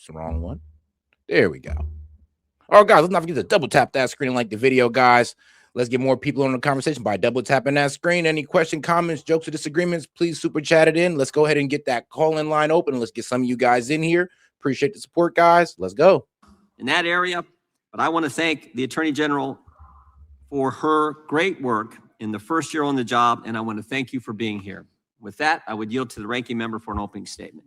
the wrong one. There we go. All right, guys, let's not forget to double tap that screen and like the video, guys. Let's get more people in the conversation by double tapping that screen. Any question, comments, jokes, or disagreements, please super chat it in. Let's go ahead and get that call-in line open. Let's get some of you guys in here. Appreciate the support, guys. Let's go. In that area, but I want to thank the Attorney General for her great work in the first year on the job, and I want to thank you for being here. With that, I would yield to the ranking member for an opening statement.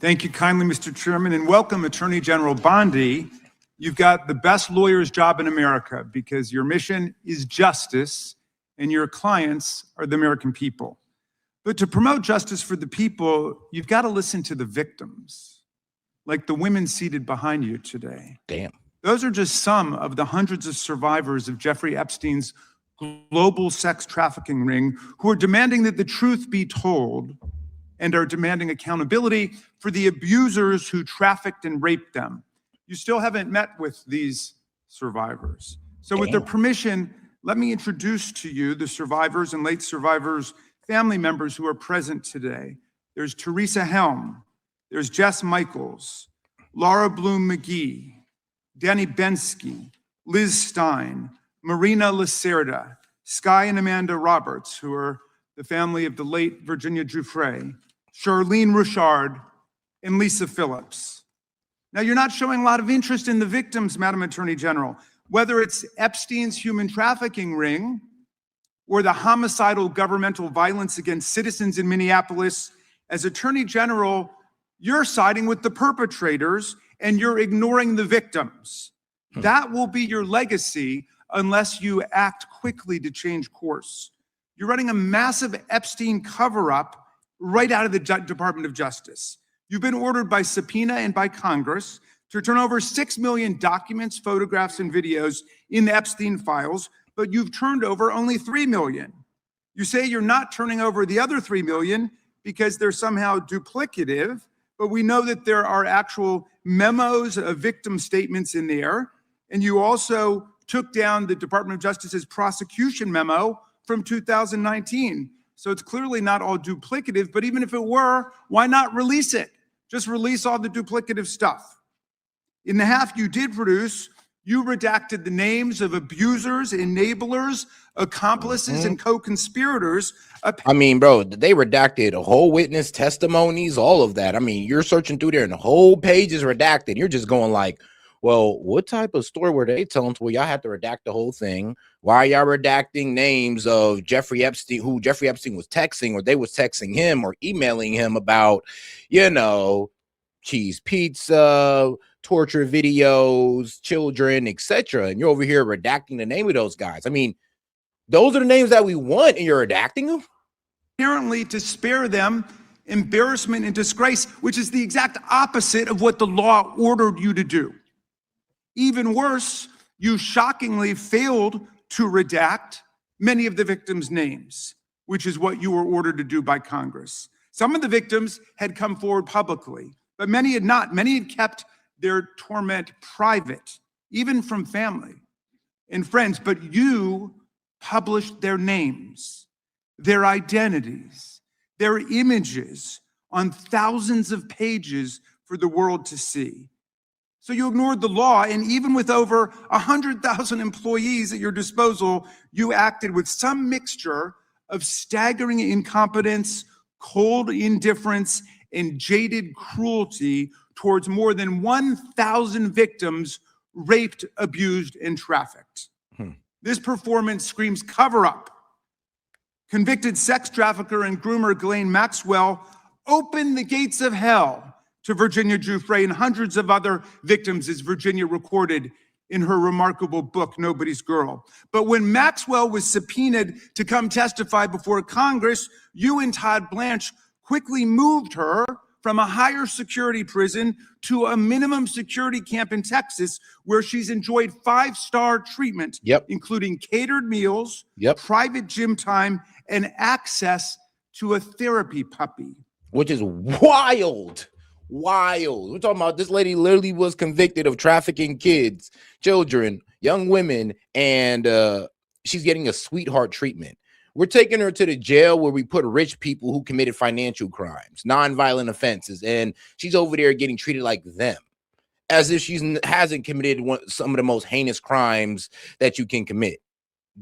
Thank you kindly, Mr. Chairman, and welcome, Attorney General Bondi. You've got the best lawyer's job in America because your mission is justice and your clients are the American people. But to promote justice for the people, you've got to listen to the victims, like the women seated behind you today. Damn. Those are just some of the hundreds of survivors of Jeffrey Epstein's global sex trafficking ring who are demanding that the truth be told and are demanding accountability for the abusers who trafficked and raped them. You still haven't met with these survivors. So with their permission, let me introduce to you the survivors and late survivors' family members who are present today. There's Teresa Helm, there's Jess Michaels, Laura Bloom McGee, Danny Bensky, Liz Stein, Marina Lacerda, Sky and Amanda Roberts, who are the family of the late Virginia Giuffre, Charlene Richard, and Lisa Phillips. Now, you're not showing a lot of interest in the victims, Madam Attorney General, whether it's Epstein's human trafficking ring or the homicidal governmental violence against citizens in Minneapolis. As Attorney General, you're siding with the perpetrators and you're ignoring the victims. That will be your legacy unless you act quickly to change course. You're running a massive Epstein cover-up right out of the Department of Justice. You've been ordered by subpoena and by Congress to turn over 6 million documents, photographs, and videos in the Epstein files, but you've turned over only 3 million. You say you're not turning over the other 3 million because they're somehow duplicative, but we know that there are actual memos of victim statements in there, and you also took down the Department of Justice's prosecution memo from 2019. So it's clearly not all duplicative, but even if it were, why not release it? Just release all the duplicative stuff. In the half you did produce, you redacted the names of abusers, enablers, accomplices, and co-conspirators. I mean, bro, they redacted whole witness testimonies, all of that. I mean, you're searching through there and the whole page is redacted. You're just going like, well, what type of story were they telling? Well, y'all have to redact the whole thing. Why are y'all redacting names of Jeffrey Epstein, who Jeffrey Epstein was texting, or they was texting him or emailing him about, you know, cheese pizza, torture videos, children, etc. And you're over here redacting the name of those guys. I mean, those are the names that we want, and you're redacting them? Apparently to spare them embarrassment and disgrace, which is the exact opposite of what the law ordered you to do. Even worse, you shockingly failed to redact many of the victims' names, which is what you were ordered to do by Congress. Some of the victims had come forward publicly, but many had not. Many had kept their torment private, even from family and friends, but you published their names, their identities, their images on thousands of pages for the world to see. So you ignored the law, and even with over 100,000 employees at your disposal, you acted with some mixture of staggering incompetence, cold indifference, and jaded cruelty towards more than 1,000 victims raped, abused, and trafficked. This performance screams cover-up. Convicted sex trafficker and groomer Ghislaine Maxwell opened the gates of hell to Virginia Giuffre and hundreds of other victims, as Virginia recorded in her remarkable book, Nobody's Girl. But when Maxwell was subpoenaed to come testify before Congress, you and Todd Blanche quickly moved her from a higher security prison to a minimum security camp in Texas, where she's enjoyed 5-star treatment, including catered meals, private gym time, and access to a therapy puppy. Which is wild. Wild. We're talking about this lady literally was convicted of trafficking kids, children, young women, and she's getting a sweetheart treatment. We're taking her to the jail where we put rich people who committed financial crimes, nonviolent offenses, and she's over there getting treated like them, as if she hasn't committed some of the most heinous crimes that you can commit.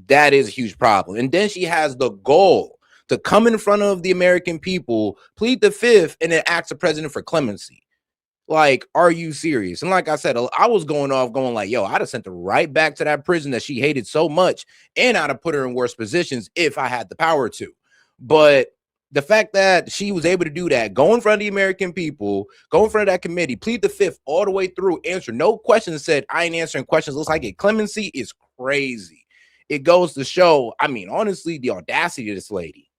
That is a huge problem. And then she has the goal to come in front of the American people, plead the fifth, and then ask the president for clemency. Like, are you serious? And like I said, I was going like, yo, I'd have sent her right back to that prison that she hated so much, and I'd have put her in worse positions if I had the power to. But the fact that she was able to do that, go in front of the American people, go in front of that committee, plead the fifth all the way through, answer no questions, said, I ain't answering questions, looks like it clemency, is crazy. It goes to show, I mean, honestly, the audacity of this lady.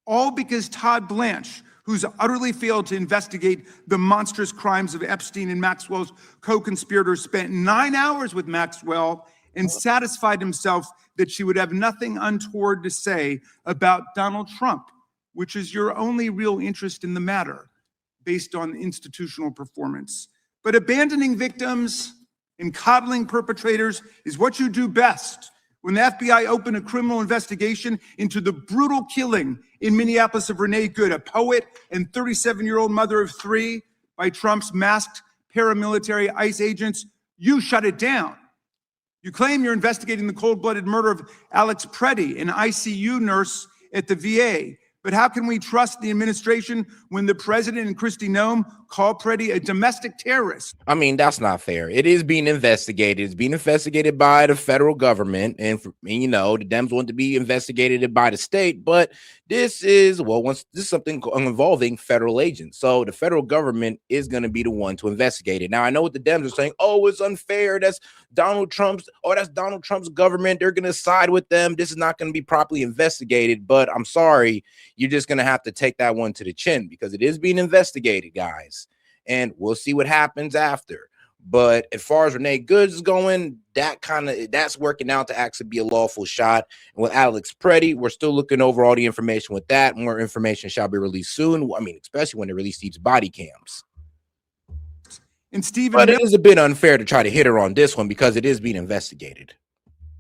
All because Todd Blanche, who's utterly failed to investigate the monstrous crimes of Epstein and Maxwell's co-conspirators, spent 9 hours with Maxwell and satisfied himself that she would have nothing untoward to say about Donald Trump, which is your only real interest in the matter, based on institutional performance. But abandoning victims and coddling perpetrators is what you do best. When the FBI opened a criminal investigation into the brutal killing in Minneapolis of Renee Good, a poet and 37-year-old mother of 3, by Trump's masked paramilitary ICE agents, you shut it down. You claim you're investigating the cold-blooded murder of Alex Preddy, an ICU nurse at the VA. But how can we trust the administration when the president and Kristi Noem call Preddy a domestic terrorist? I mean, that's not fair. It is being investigated. It's being investigated by the federal government. And you know, the Dems want to be investigated by the state. But this is, well, this is something involving federal agents. So the federal government is going to be the one to investigate it. Now, I know what the Dems are saying. Oh, it's unfair. That's Donald Trump's government. They're going to side with them. This is not going to be properly investigated. But I'm sorry, you're just going to have to take that one to the chin, because it is being investigated, guys. And we'll see what happens after. But as far as Renee Good is going, that's working out to actually be a lawful shot. And with Alex Preddy, we're still looking over all the information with that. More information shall be released soon. I mean, especially when they release these body cams. And Stephen But it is a bit unfair to try to hit her on this one, because it is being investigated.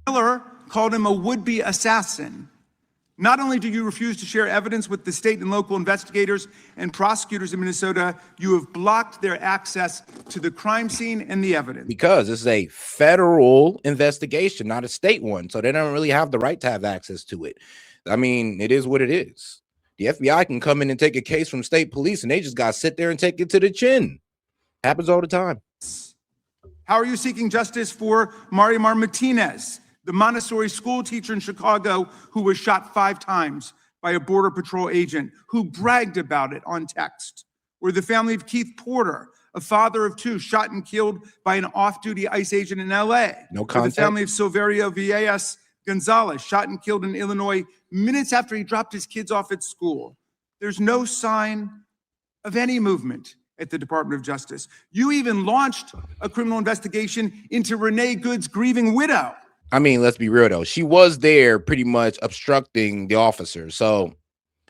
Miller called him a would-be assassin. Not only do you refuse to share evidence with the state and local investigators and prosecutors in Minnesota, you have blocked their access to the crime scene and the evidence. Because this is a federal investigation, not a state one. So they don't really have the right to have access to it. I mean, it is what it is. The FBI can come in and take a case from state police, and they just got to sit there and take it to the chin. Happens all the time. How are you seeking justice for Marimar Martinez, the Montessori school teacher in Chicago who was shot 5 times by a Border Patrol agent who bragged about it on text? Or the family of Keith Porter, a father of 2 shot and killed by an off-duty ICE agent in LA. No contact. Or the family of Silverio Villegas Gonzalez, shot and killed in Illinois minutes after he dropped his kids off at school. There's no sign of any movement at the Department of Justice. You even launched a criminal investigation into Renee Good's grieving widow. I mean, let's be real though. She was there pretty much obstructing the officers. So,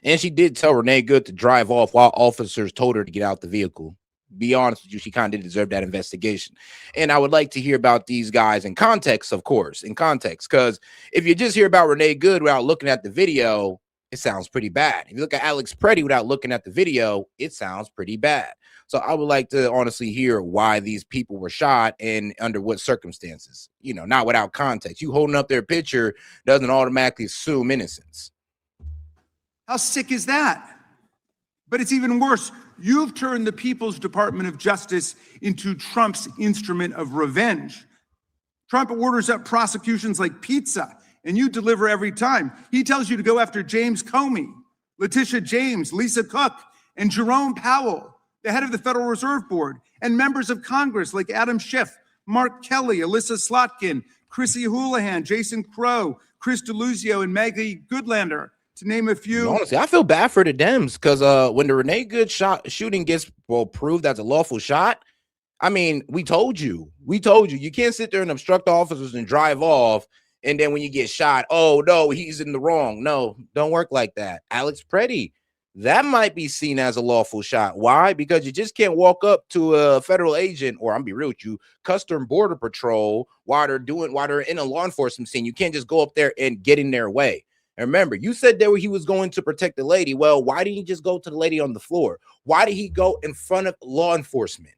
and she did tell Renee Good to drive off while officers told her to get out the vehicle. Be honest with you, she kind of did deserve that investigation. And I would like to hear about these guys in context, of course, because if you just hear about Renee Good without looking at the video, it sounds pretty bad. If you look at Alex Preddy without looking at the video, it sounds pretty bad. So I would like to honestly hear why these people were shot and under what circumstances, you know, not without context. You holding up their picture doesn't automatically assume innocence. How sick is that? But it's even worse. You've turned the People's Department of Justice into Trump's instrument of revenge. Trump orders up prosecutions like pizza, and you deliver every time. He tells you to go after James Comey, Letitia James, Lisa Cook, and Jerome Powell, the head of the Federal Reserve Board, and members of Congress like Adam Schiff, Mark Kelly, Alyssa Slotkin, Chrissy Houlihan, Jason Crow, Chris DeLuzio, and Maggie Goodlander, to name a few. Honestly, I feel bad for the Dems, because when the Renee Good shooting gets proved as a lawful shot, I mean, we told you, you can't sit there and obstruct officers and drive off. And then when you get shot, oh no, he's in the wrong. No, don't work like that. Alex Preddy, that might be seen as a lawful shot. Why? Because you just can't walk up to a federal agent, or I'm be real with you, Custom Border Patrol, while they're in a law enforcement scene. You can't just go up there and get in their way. And remember, you said there he was going to protect the lady. Well, why didn't he just go to the lady on the floor? Why did he go in front of law enforcement?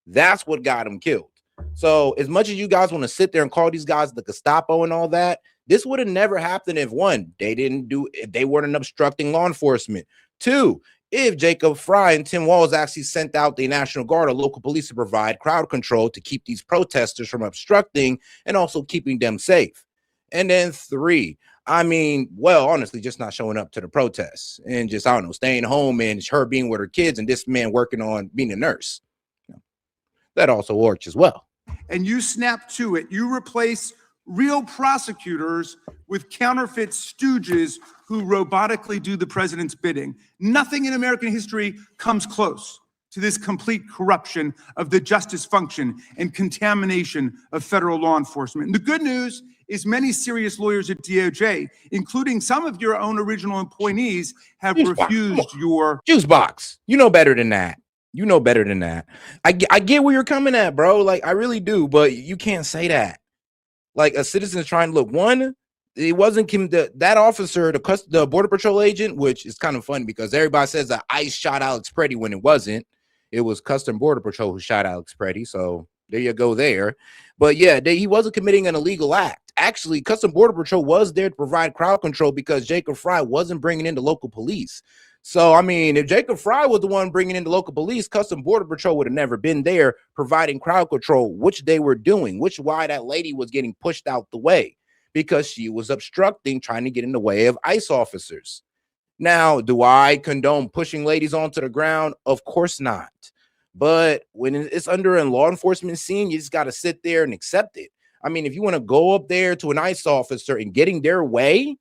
That's what got him killed. So as much as you guys want to sit there and call these guys the Gestapo and all that, this would have never happened if one, if they weren't obstructing law enforcement. Two, if Jacob Fry and Tim Walz actually sent out the National Guard or local police to provide crowd control to keep these protesters from obstructing and also keeping them safe. And then three, I mean, well, honestly, just not showing up to the protests and just, I don't know, staying home and her being with her kids and this man working on being a nurse. That also works as well. And you snap to it. You replace real prosecutors with counterfeit stooges who robotically do the president's bidding. Nothing in American history comes close to this complete corruption of the justice function and contamination of federal law enforcement. And the good news is many serious lawyers at DOJ, including some of your own original employees, have refused your juice box. You know better than that. You know better than that. I get where you're coming at, bro. Like, I really do, but you can't say that. Like, a citizen's trying to look. One, it wasn't him, that officer, the Border Patrol agent, which is kind of funny because everybody says that ICE shot Alex Preddy when it wasn't. It was Custom Border Patrol who shot Alex Preddy. So there you go there. But yeah, he wasn't committing an illegal act. Actually, Custom Border Patrol was there to provide crowd control because Jacob Fry wasn't bringing in the local police. So, I mean, if Jacob Fry was the one bringing in the local police, Custom Border Patrol would have never been there providing crowd control, which they were doing, which why that lady was getting pushed out the way because she was obstructing, trying to get in the way of ICE officers. Now, do I condone pushing ladies onto the ground? Of course not. But when it's under a law enforcement scene, you just got to sit there and accept it. I mean, if you want to go up there to an ICE officer and getting their way,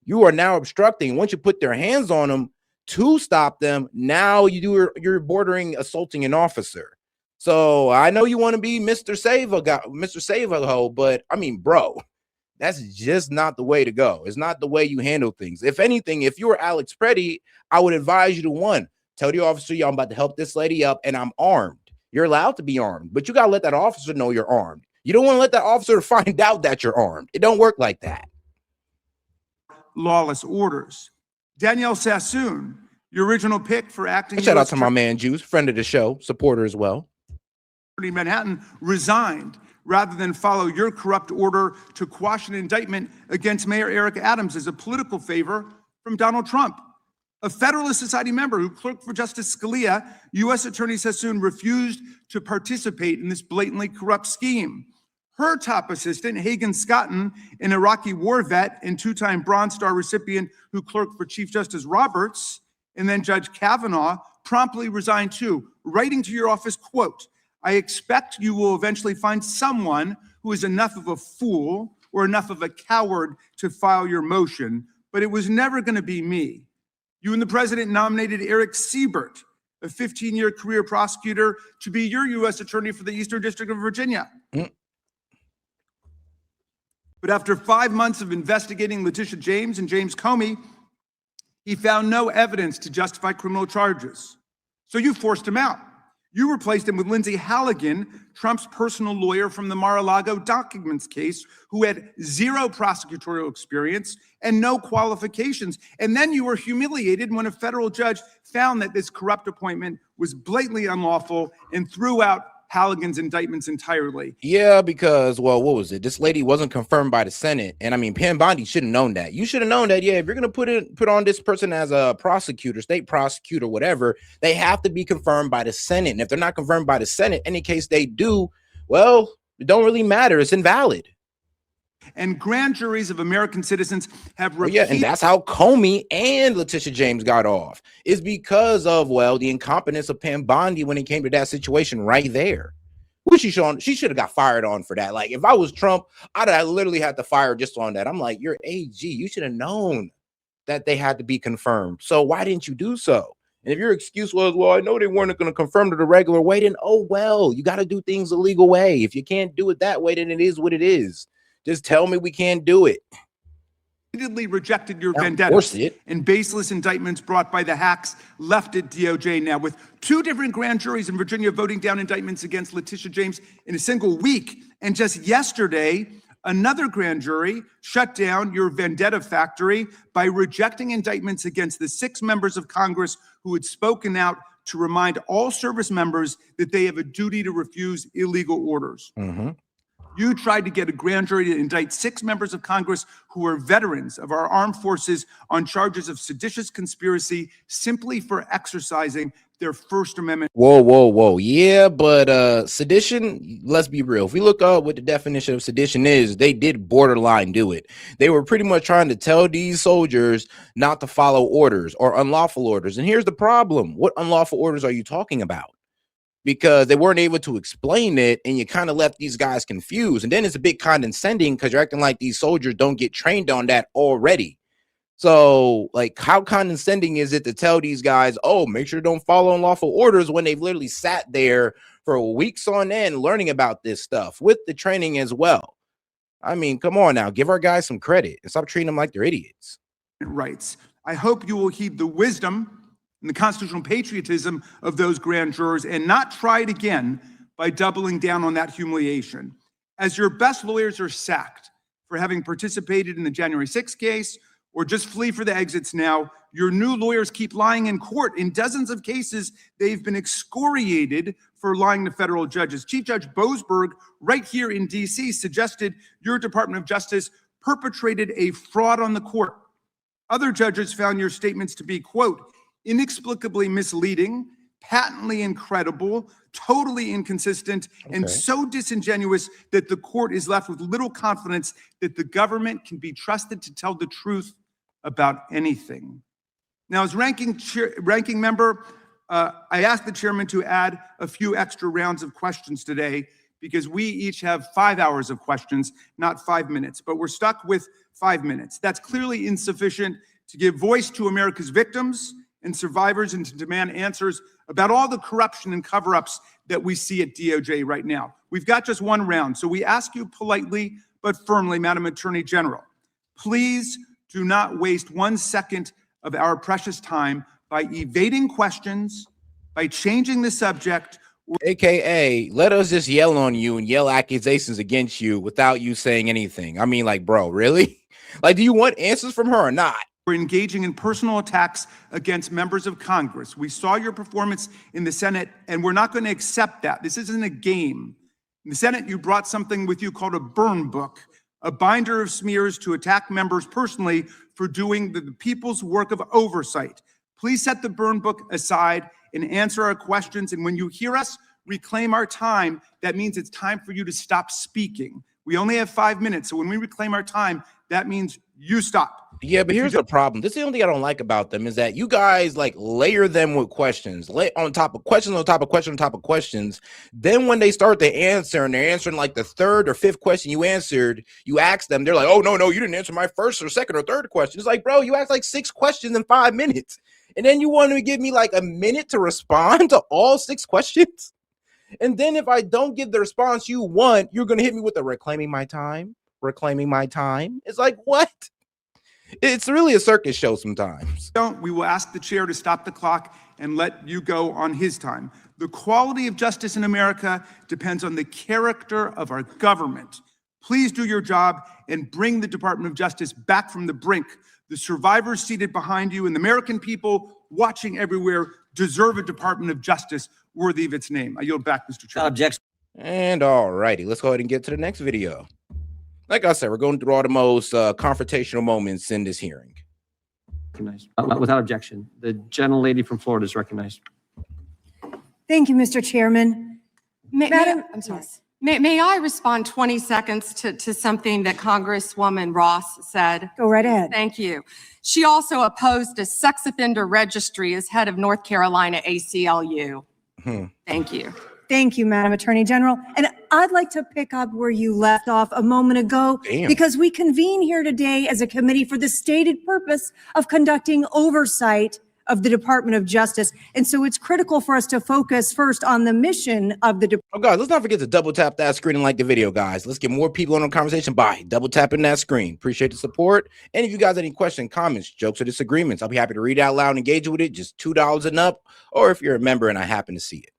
you are now obstructing. Once you put their hands on them to stop them, now you're bordering assaulting an officer. So I know you want to be Mr. Save-A-Ho, but I mean, bro, that's just not the way to go. It's not the way you handle things. If anything, if you were Alex Preddy, I would advise you to one, tell the officer, yo, I'm about to help this lady up and I'm armed. You're allowed to be armed, but you got to let that officer know you're armed. You don't want to let that officer find out that you're armed. It don't work like that. Lawless orders. Danielle Sassoon, your original pick for acting. Shout out to my man Juice, friend of the show, supporter as well. Manhattan resigned rather than follow your corrupt order to quash an indictment against Mayor Eric Adams as a political favor from Donald Trump. A Federalist Society member who clerked for Justice Scalia, U.S. Attorney Sassoon refused to participate in this blatantly corrupt scheme. Her top assistant, Hagen Scotton, an Iraqi war vet and two-time Bronze Star recipient who clerked for Chief Justice Roberts, and then Judge Kavanaugh, promptly resigned too, writing to your office, quote, I expect you will eventually find someone who is enough of a fool or enough of a coward to file your motion, but it was never going to be me. You and the president nominated Eric Siebert, a 15-year career prosecutor, to be your U.S. attorney for the Eastern District of Virginia. But after 5 months of investigating Letitia James and James Comey, he found no evidence to justify criminal charges. So you forced him out. You replaced him with Lindsay Halligan, Trump's personal lawyer from the Mar-a-Lago documents case, who had zero prosecutorial experience and no qualifications. And then you were humiliated when a federal judge found that this corrupt appointment was blatantly unlawful and threw out Halligan's indictments entirely. Yeah, because, well, what was it? This lady wasn't confirmed by the Senate. And I mean, Pam Bondi should have known that. You should have known that, yeah, if you're going to put on this person as a prosecutor, state prosecutor, whatever, they have to be confirmed by the Senate. And if they're not confirmed by the Senate, any case they do, well, it don't really matter. It's invalid. And grand juries of American citizens have repeated. Yeah, and that's how Comey and Letitia James got off. Is because of, well, the incompetence of Pam Bondi when it came to that situation right there. Which she should have got fired on for that. Like, if I was Trump, I literally had to fire just on that. I'm like, you're AG. You should have known that they had to be confirmed. So why didn't you do so? And if your excuse was, well, I know they weren't going to confirm to the regular way, then, oh, well, you got to do things the legal way. If you can't do it that way, then it is what it is. Just tell me we can't do it. Repeatedly rejected your vendetta and baseless indictments brought by the hacks left at DOJ now, with 2 different grand juries in Virginia voting down indictments against Letitia James in a single week. And just yesterday, Another grand jury shut down your vendetta factory by rejecting indictments against the 6 members of Congress who had spoken out to remind all service members that they have a duty to refuse illegal orders. You tried to get a grand jury to indict 6 members of Congress who are veterans of our armed forces on charges of seditious conspiracy simply for exercising their First Amendment. Whoa. Yeah, but sedition, let's be real. If we look up what the definition of sedition is, they did borderline do it. They were pretty much trying to tell these soldiers not to follow orders or unlawful orders. And here's the problem. What unlawful orders are you talking about? Because they weren't able to explain it, and you kind of left these guys confused. And then it's a bit condescending because you're acting like these soldiers don't get trained on that already. So, like, how condescending is it to tell these guys, oh, make sure don't follow unlawful orders, when they've literally sat there for weeks on end learning about this stuff with the training as well? I mean, come on now, give our guys some credit and stop treating them like they're idiots. Rights. I hope you will heed the wisdom and the constitutional patriotism of those grand jurors and not try it again by doubling down on that humiliation. As your best lawyers are sacked for having participated in the January 6th case or just flee for the exits now, your new lawyers keep lying in court. In dozens of cases, they've been excoriated for lying to federal judges. Chief Judge Boasberg, right here in DC, suggested your Department of Justice perpetrated a fraud on the court. Other judges found your statements to be, quote, inexplicably misleading, patently incredible, totally inconsistent, and so disingenuous that the court is left with little confidence that the government can be trusted to tell the truth about anything. Now, as ranking member, I asked the chairman to add a few extra rounds of questions today because we each have 5 hours of questions, not 5 minutes, but we're stuck with 5 minutes. That's clearly insufficient to give voice to America's victims and survivors and to demand answers about all the corruption and cover-ups that we see at DOJ right now. We've got just one round, so we ask you politely but firmly, Madam Attorney General, please do not waste 1 second of our precious time by evading questions, by changing the subject. AKA, let us just yell on you and yell accusations against you without you saying anything. I mean, like, bro, really? Like, do you want answers from her or not? We're engaging in personal attacks against members of Congress. We saw your performance in the Senate, and we're not going to accept that. This isn't a game. In the Senate, you brought something with you called a burn book, a binder of smears to attack members personally for doing the people's work of oversight. Please set the burn book aside and answer our questions. And when you hear us reclaim our time, that means it's time for you to stop speaking. We only have 5 minutes, so when we reclaim our time, that means you stop. Yeah, but here's the problem. This is the only thing I don't like about them is that you guys like layer them with questions, on top of questions, on top of questions, on top of questions. Then when they start to answer and they're answering like the 3rd or 5th question you answered, you ask them, they're like, oh, no, you didn't answer my 1st or 2nd or 3rd question. It's like, bro, you asked like 6 questions in 5 minutes. And then you want to give me like a minute to respond to all 6 questions. And then if I don't give the response you want, you're going to hit me with a reclaiming my time. It's like, what? It's really a circus show sometimes. We will ask the chair to stop the clock and let you go on his time. The quality of justice in America depends on the character of our government. Please do your job and bring the Department of Justice back from the brink. The survivors seated behind you and the American people watching everywhere deserve a Department of Justice worthy of its name. I yield back, Mr. Chair. Objection. And all righty, let's go ahead and get to the next video. Like I said, we're going through all the most confrontational moments in this hearing. Recognized. Without objection. The gentlelady from Florida is recognized. Thank you, Mr. Chairman. Madam, I'm sorry. yes. May I respond 20 seconds to something that Congresswoman Ross said? Go right ahead. Thank you. She also opposed a sex offender registry as head of North Carolina ACLU. Thank you. Thank you, Madam Attorney General. And I'd like to pick up where you left off a moment ago, because we convene here today as a committee for the stated purpose of conducting oversight of the Department of Justice. And so it's critical for us to focus first on the mission of the department. Oh, guys, let's not forget to double tap that screen and like the video, guys. Let's get more people on the conversation by double tapping that screen. Appreciate the support. And if you guys have any questions, comments, jokes, or disagreements, I'll be happy to read out loud and engage with it. Just $2 and up, or if you're a member and I happen to see it.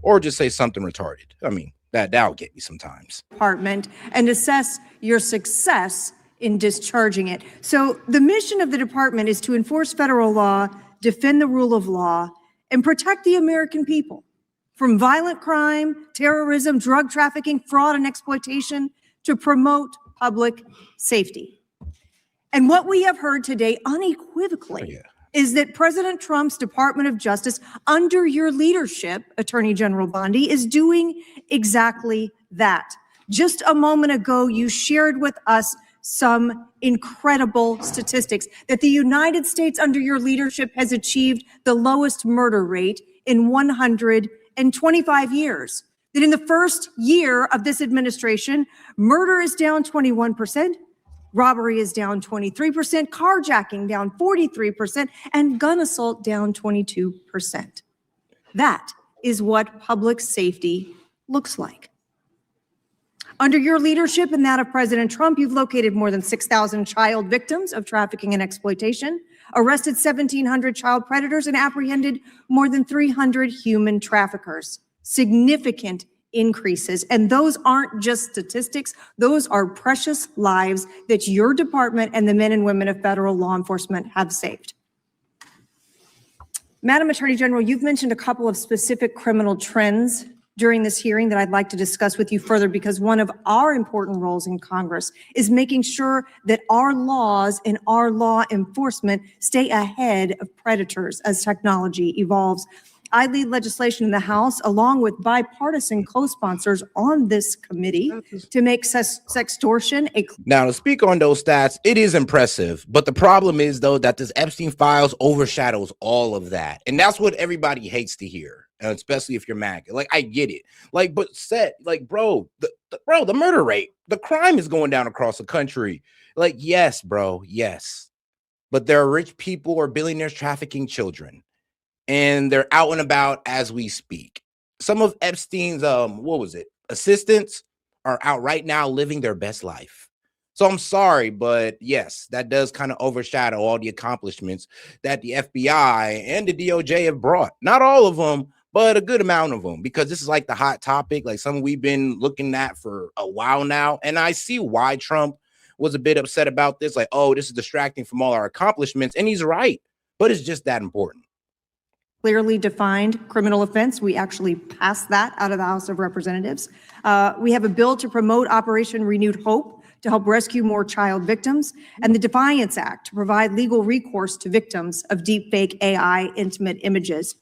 Or just say something retarded. I mean, That'll get me sometimes. Department and assess your success in discharging it. So the mission of the department is to enforce federal law, defend the rule of law, and protect the American people from violent crime, terrorism, drug trafficking, fraud, and exploitation, to promote public safety. And what we have heard today unequivocally is that President Trump's Department of Justice, under your leadership, Attorney General Bondi, is doing exactly that. Just a moment ago, you shared with us some incredible statistics that the United States, under your leadership, has achieved the lowest murder rate in 125 years. That in the first year of this administration, murder is down 21%. Robbery is down 23%, carjacking down 43%, and gun assault down 22%. That is what public safety looks like. Under your leadership and that of President Trump, you've located more than 6,000 child victims of trafficking and exploitation, arrested 1,700 child predators, and apprehended more than 300 human traffickers. Significant increases. And those aren't just statistics. Those are precious lives that your department and the men and women of federal law enforcement have saved. Madam Attorney General, you've mentioned a couple of specific criminal trends during this hearing that I'd like to discuss with you further, because one of our important roles in Congress is making sure that our laws and our law enforcement stay ahead of predators as technology evolves. I lead legislation in the House along with bipartisan co-sponsors on this committee to make sextortion a... Now, to speak on those stats, it is impressive. But the problem is, though, that this Epstein files overshadows all of that. And that's what everybody hates to hear, especially if you're MAGA. Like, I get it. Like, but bro, the murder rate, the crime is going down across the country. Like, yes, bro, yes. But there are rich people or billionaires trafficking children. And they're out and about as we speak. Some of Epstein's, assistants are out right now living their best life. So I'm sorry, but yes, that does kind of overshadow all the accomplishments that the FBI and the DOJ have brought. Not all of them, but a good amount of them, because this is like the hot topic, like something we've been looking at for a while now. And I see why Trump was a bit upset about this. Like, oh, this is distracting from all our accomplishments. And he's right, but it's just that important. Clearly defined criminal offense. We actually passed that out of the House of Representatives. We have a bill to promote Operation Renewed Hope to help rescue more child victims, and the Defiance Act to provide legal recourse to victims of deepfake AI intimate images.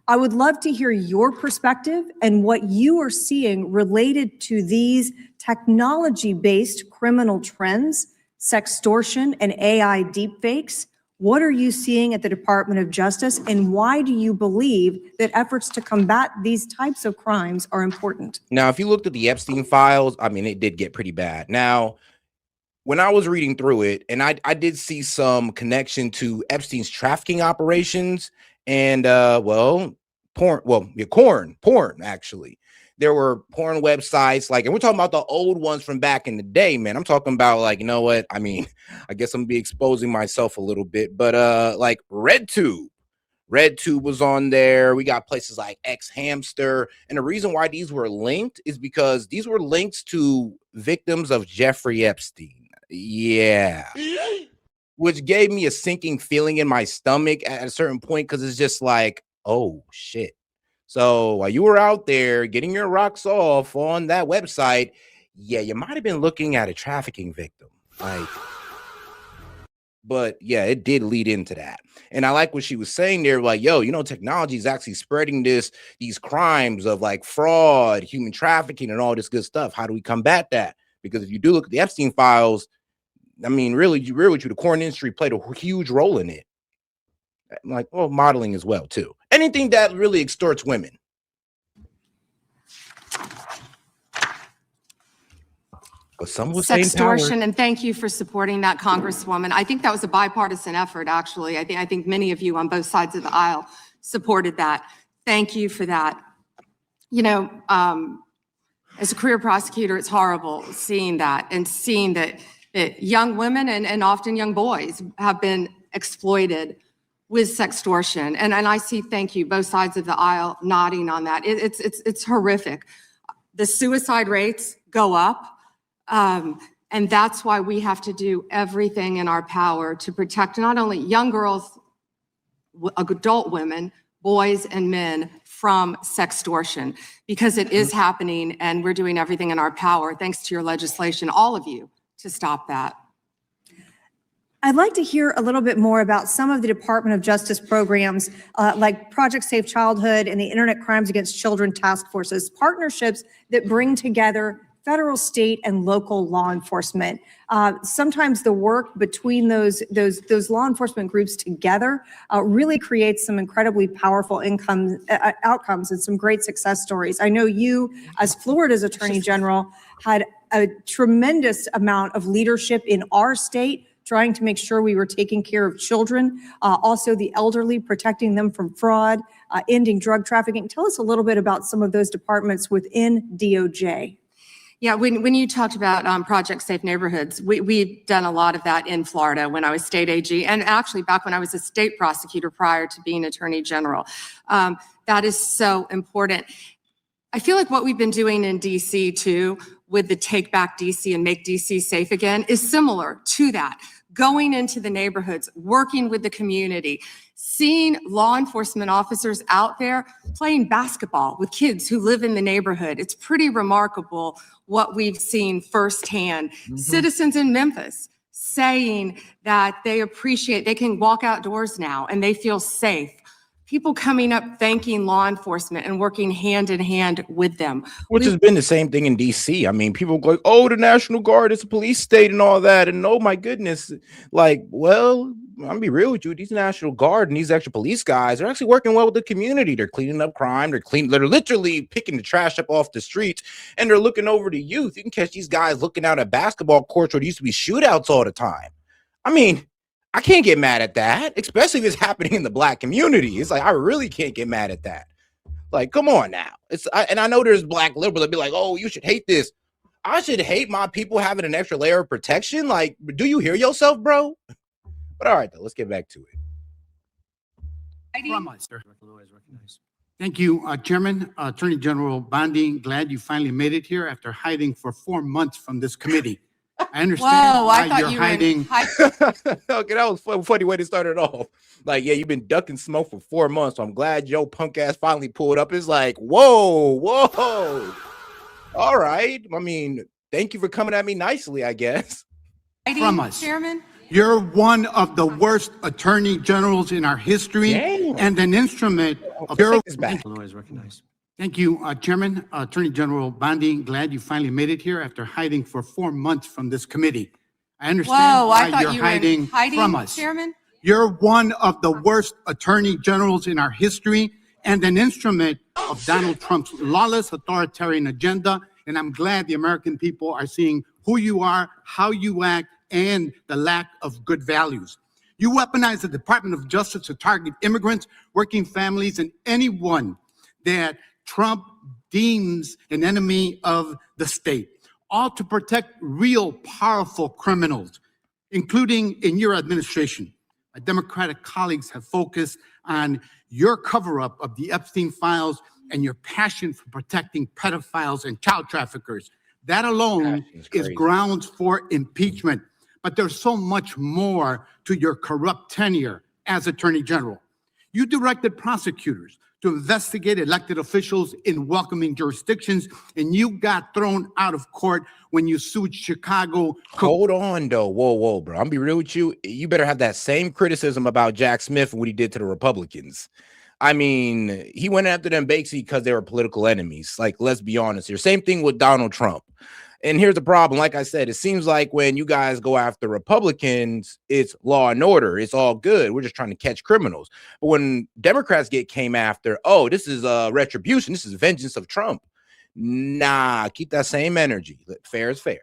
I would love to hear your perspective and what you are seeing related to these technology-based criminal trends, sextortion, and AI deepfakes. What are you seeing at the Department of Justice, and why do you believe that efforts to combat these types of crimes are important? Now, if you looked at the Epstein files, I mean, it did get pretty bad. Now, when I was reading through it, and I did see some connection to Epstein's trafficking operations and, porn, actually. There were porn websites, and we're talking about the old ones from back in the day, man. I'm talking about, you know what? I mean, I guess I'm gonna be exposing myself a little bit, but RedTube was on there. We got places like X Hamster. And the reason why these were linked is because these were links to victims of Jeffrey Epstein. Yeah. Which gave me a sinking feeling in my stomach at a certain point, because it's just like, oh, shit. So while you were out there getting your rocks off on that website, yeah, you might have been looking at a trafficking victim. But yeah, it did lead into that. And I like what she was saying there, technology is actually spreading these crimes of fraud, human trafficking, and all this good stuff. How do we combat that? Because if you do look at the Epstein files, I mean, really, the porn industry played a huge role in it. Modeling as well, too. Anything that really extorts women. But some will say Sextortion, and thank you for supporting that, Congresswoman. I think that was a bipartisan effort, actually. I think many of you on both sides of the aisle supported that. Thank you for that. As a career prosecutor, it's horrible seeing that young women and often young boys have been exploited with sextortion. And I see, thank you, both sides of the aisle nodding on that. It's horrific. the suicide rates go up. And that's why we have to do everything in our power to protect not only young girls, adult women, boys and men from sextortion, because it is happening and we're doing everything in our power, thanks to your legislation, all of you, to stop that. I'd like to hear a little bit more about some of the Department of Justice programs like Project Safe Childhood and the Internet Crimes Against Children Task Forces, partnerships that bring together federal, state, and local law enforcement. Sometimes the work between those law enforcement groups together really creates some incredibly powerful outcomes and some great success stories. I know you, as Florida's Attorney General, had a tremendous amount of leadership in our state, trying to make sure we were taking care of children, also the elderly, protecting them from fraud, ending drug trafficking. Tell us a little bit about some of those departments within DOJ. Yeah, when you talked about Project Safe Neighborhoods, we've done a lot of that in Florida when I was state AG, and actually back when I was a state prosecutor prior to being Attorney General. That is so important. I feel like what we've been doing in DC too, with the Take Back DC and Make DC Safe Again, is similar to that. Going into the neighborhoods, working with the community, seeing law enforcement officers out there playing basketball with kids who live in the neighborhood. It's pretty remarkable what we've seen firsthand. Citizens in Memphis saying that they appreciate, they can walk outdoors now and they feel safe. People coming up thanking law enforcement and working hand in hand with them. Which has been the same thing in DC. I mean, people go, oh, the National Guard is a police state and all that. And oh my goodness, like, well, I'm gonna be real with you. These National Guard and these extra police guys are actually working well with the community. They're cleaning up crime. They're literally picking the trash up off the streets, and they're looking over the youth. You can catch these guys looking out at basketball courts where there used to be shootouts all the time. I mean, I can't get mad at that, especially if it's happening in the Black community. It's like, I really can't get mad at that. Like, come on now. And I know there's Black liberals that be like, oh, you should hate this. I should hate my people having an extra layer of protection. Like, do you hear yourself, bro? But all right, though, let's get back to it. Thank you, Chairman. Attorney General Bondi, glad you finally made it here after hiding for 4 months from this committee. I understand why you're hiding. Okay, that was a funny way to start it off. Like, yeah, you've been ducking smoke for 4 months, so I'm glad your punk ass finally pulled up. It's like, whoa. All right. I mean, thank you for coming at me nicely, I guess. From us. Chairman? You're one of the worst attorney generals in our history. Damn. And an instrument of Take this back. Illinois is recognized. Thank you, Chairman. Attorney General Bondi, glad you finally made it here after hiding for 4 months from this committee. I understand why you're hiding from us. Chairman? You're one of the worst attorney generals in our history and an instrument of Donald Trump's lawless authoritarian agenda. And I'm glad the American people are seeing who you are, how you act, and the lack of good values. You weaponize the Department of Justice to target immigrants, working families, and anyone that Trump deems an enemy of the state, all to protect real powerful criminals, including in your administration. My Democratic colleagues have focused on your cover-up of the Epstein files and your passion for protecting pedophiles and child traffickers. That alone is grounds for impeachment. But there's so much more to your corrupt tenure as Attorney General. You directed prosecutors to investigate elected officials in welcoming jurisdictions, and you got thrown out of court when you sued Chicago. Hold on, though. Whoa, bro. I'm gonna be real with you. You better have that same criticism about Jack Smith and what he did to the Republicans. I mean, he went after them basically because they were political enemies. Like, let's be honest here. Same thing with Donald Trump. And here's the problem. Like I said, it seems like when you guys go after Republicans, it's law and order. It's all good. We're just trying to catch criminals. But when Democrats came after, oh, this is retribution. This is vengeance of Trump. Nah, keep that same energy. Fair is fair.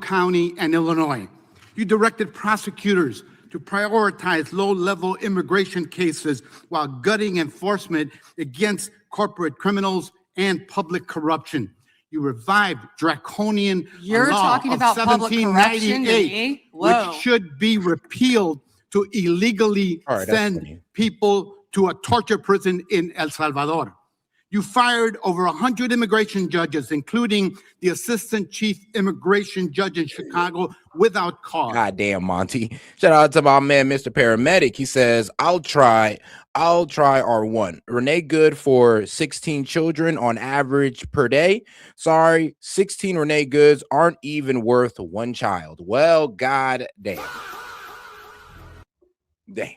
County and Illinois. You directed prosecutors to prioritize low-level immigration cases while gutting enforcement against corporate criminals and public corruption. You revived draconian law of 1798, which should be repealed to illegally send people to a torture prison in El Salvador. You fired over 100 immigration judges, including the assistant chief immigration judge in Chicago, without cause. God damn, Monty. Shout out to my man, Mr. Paramedic. He says, I'll try R1. Renee Good for 16 children on average per day. Sorry, 16 Renee Goods aren't even worth one child. Well, god damn. Damn.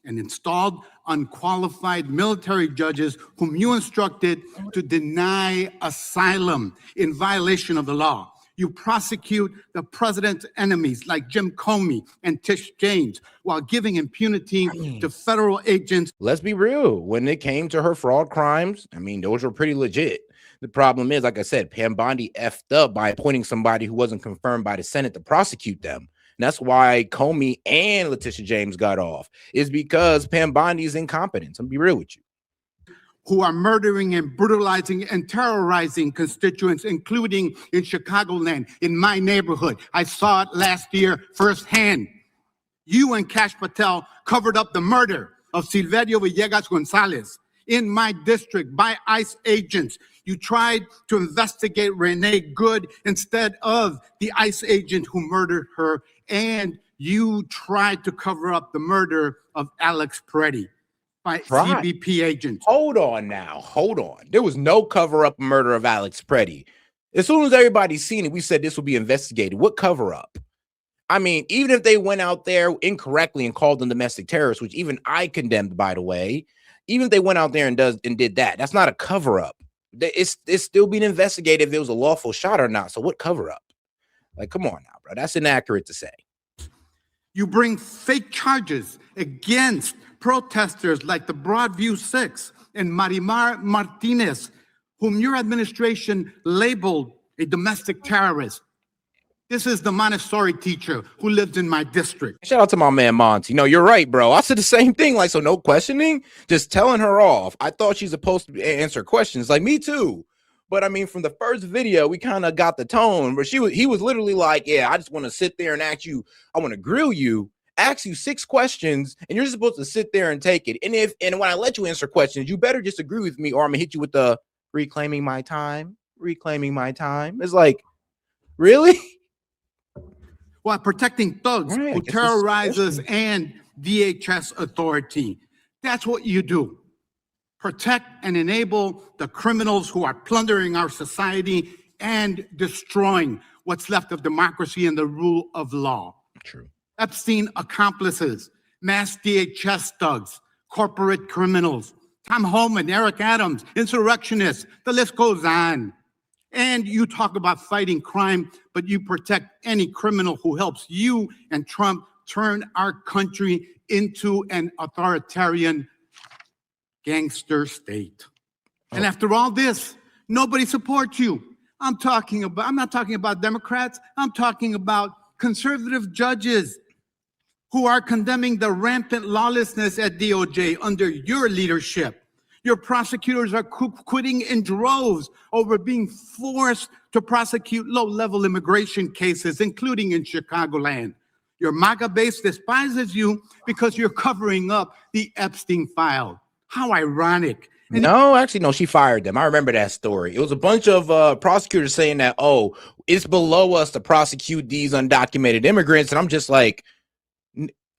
And installed unqualified military judges whom you instructed to deny asylum in violation of the law. You prosecute the president's enemies like Jim Comey and Tish James while giving impunity to federal agents. Let's be real. When it came to her fraud crimes, I mean, those were pretty legit. The problem is, like I said, Pam Bondi effed up by appointing somebody who wasn't confirmed by the Senate to prosecute them. And that's why Comey and Letitia James got off, is because Pam Bondi's incompetence. I'm be real with you. Who are murdering and brutalizing and terrorizing constituents, including in Chicagoland, in my neighborhood. I saw it last year firsthand. You and Kash Patel covered up the murder of Silverio Villegas Gonzalez in my district by ICE agents. You tried to investigate Renee Good instead of the ICE agent who murdered her, and you tried to cover up the murder of Alex Peretti by CBP agents. Hold on now. Hold on. There was no cover-up murder of Alex Peretti. As soon as everybody's seen it, we said this will be investigated. What cover-up? I mean, even if they went out there incorrectly and called them domestic terrorists, which even I condemned, by the way, even if they went out there and did that, that's not a cover-up. It's still being investigated if it was a lawful shot or not. So what cover-up? Like, come on now, bro. That's inaccurate to say. You bring fake charges against protesters like the Broadview Six and Marimar Martinez, whom your administration labeled a domestic terrorist. This is the Montessori teacher who lived in my district. Shout out to my man Monty. No, you're right, bro. I said the same thing. Like, so no questioning, just telling her off. I thought she's supposed to answer questions. Like, me too. But I mean, from the first video, we kind of got the tone where he was literally like, yeah, I just want to sit there and ask you, I want to grill you, ask you 6 questions, and you're just supposed to sit there and take it. And when I let you answer questions, you better just agree with me, or I'm gonna hit you with the reclaiming my time. It's like, really? While protecting thugs who terrorize us and DHS authority. That's what you do. Protect and enable the criminals who are plundering our society and destroying what's left of democracy and the rule of law. True. Epstein accomplices, mass DHS thugs, corporate criminals, Tom Homan, Eric Adams, insurrectionists, the list goes on. And you talk about fighting crime, but you protect any criminal who helps you and Trump turn our country into an authoritarian gangster state. And after all this, nobody supports you. I'm not talking about Democrats. I'm talking about conservative judges who are condemning the rampant lawlessness at DOJ under your leadership. Your prosecutors are quitting in droves over being forced to prosecute low-level immigration cases, including in Chicagoland. Your MAGA base despises you because you're covering up the Epstein file. How ironic. No, actually, no, she fired them. I remember that story. It was a bunch of prosecutors saying that, oh, it's below us to prosecute these undocumented immigrants. And I'm just like,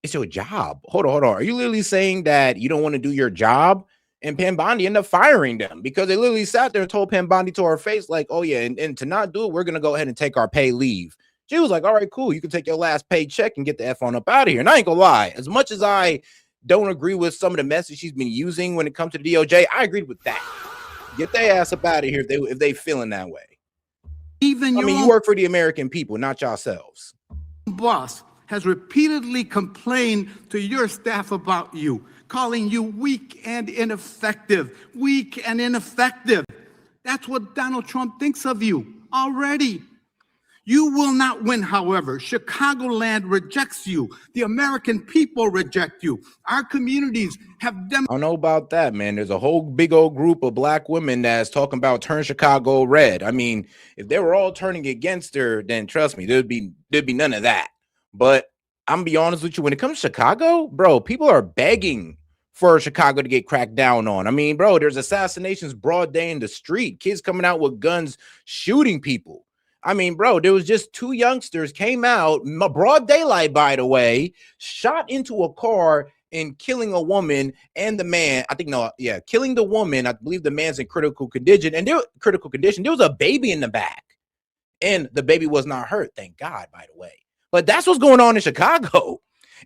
it's your job. Hold on. Are you literally saying that you don't want to do your job? And Pam Bondi ended up firing them because they literally sat there and told Pam Bondi to her face, like, oh, yeah, and to not do it, we're going to go ahead and take our pay leave. She was like, all right, cool. You can take your last paycheck and get the F on up out of here. And I ain't gonna lie, as much as I don't agree with some of the message she's been using when it comes to the DOJ, I agreed with that. Get their ass up out of here if they feeling that way. You work for the American people, not yourselves. Boss has repeatedly complained to your staff about you, calling you weak and ineffective. That's what Donald Trump thinks of you already. You will not win, however. Chicagoland rejects you. The American people reject you. Our communities have I don't know about that, man. There's a whole big old group of black women that's talking about turn Chicago red. I mean, if they were all turning against her, then trust me, there'd be none of that. But I'm gonna be honest with you, when it comes to Chicago, bro, people are begging for Chicago to get cracked down on. I mean, bro, there's assassinations broad day in the street, kids coming out with guns, shooting people. I mean, bro, there was just 2 youngsters came out, broad daylight, by the way, shot into a car and killing a woman and the man. I think, no, yeah, killing the woman. I believe the man's in critical condition, and there was a baby in the back, and the baby was not hurt. Thank God, by the way. But that's what's going on in Chicago.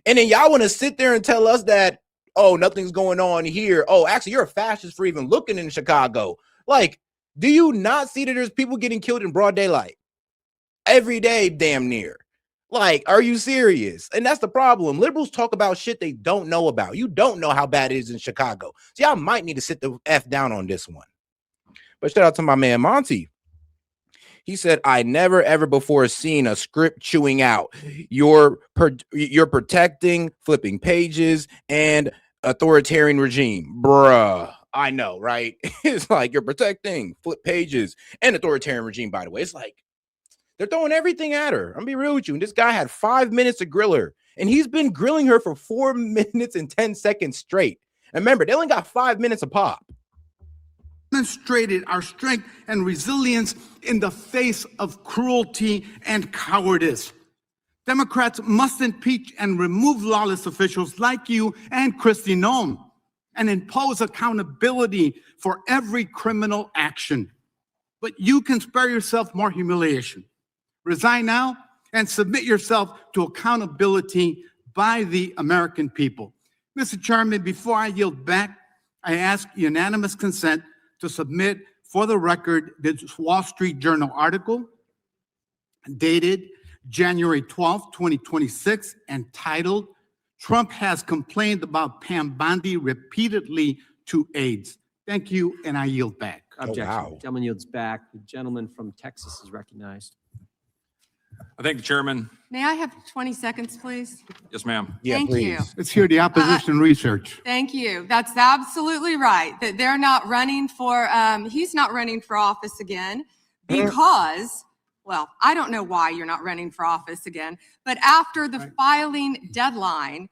And then y'all want to sit there and tell us that, oh, nothing's going on here. Oh, actually, you're a fascist for even looking in Chicago. Like, do you not see that there's people getting killed in broad daylight every day, damn near? Like, are you serious? And that's the problem. Liberals talk about shit they don't know about. You don't know how bad it is in Chicago. So y'all might need to sit the F down on this one. But shout out to my man Monty. He said, I never ever before seen a script chewing out. You're protecting flipping pages and authoritarian regime. Bruh. I know, right? It's like you're protecting flip pages and authoritarian regime, by the way. It's like they're throwing everything at her. I'm gonna be real with you. And this guy had 5 minutes to grill her, and he's been grilling her for 4 minutes and 10 seconds straight. And remember, they only got 5 minutes a pop. Demonstrated our strength and resilience in the face of cruelty and cowardice. Democrats must impeach and remove lawless officials like you and Kristi Noem and impose accountability for every criminal action. But you can spare yourself more humiliation. Resign now and submit yourself to accountability by the American people. Mr. Chairman, before I yield back, I ask unanimous consent to submit for the record this Wall Street Journal article dated January 12, 2026, entitled, Trump has complained about Pam Bondi repeatedly to aides. Thank you, and I yield back. Objection. wow. Gentleman yields back. The gentleman from Texas is recognized. I thank the chairman. May I have 20 seconds, please? Yes, ma'am. Yeah, Thank please. you. Let's hear the opposition research. Thank you. That's absolutely right. That they're not running for, he's not running for office again because, well, I don't know why you're not running for office again, but after the filing deadline,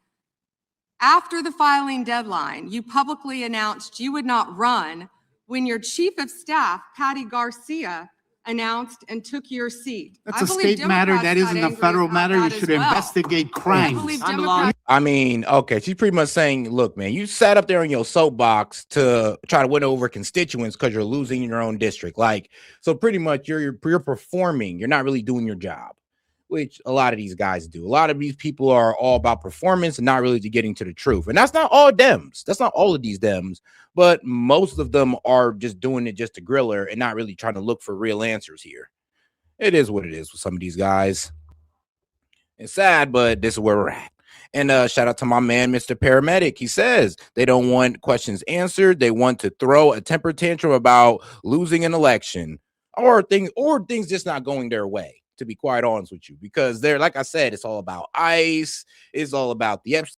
you publicly announced you would not run when your chief of staff, Patty Garcia, announced and took your seat. That's I a believe state matter. Democrats That got isn't a angry federal about matter. You that as should well. investigate I crimes. believe Time Democrats. I mean, okay, she's pretty much saying, look, man, you sat up there in your soapbox to try to win over constituents because you're losing in your own district. Like, so pretty much you're performing. You're not really doing your job, which a lot of these guys do. A lot of these people are all about performance and not really getting to the truth. And that's not all Dems. That's not all of these Dems, but most of them are just doing it just to grill her and not really trying to look for real answers here. It is what it is with some of these guys. It's sad, but this is where we're at. And shout out to my man, Mr. Paramedic. He says they don't want questions answered. They want to throw a temper tantrum about losing an election or things just not going their way, to be quite honest with you, because they're, like I said, it's all about ICE. It's all about the Epstein.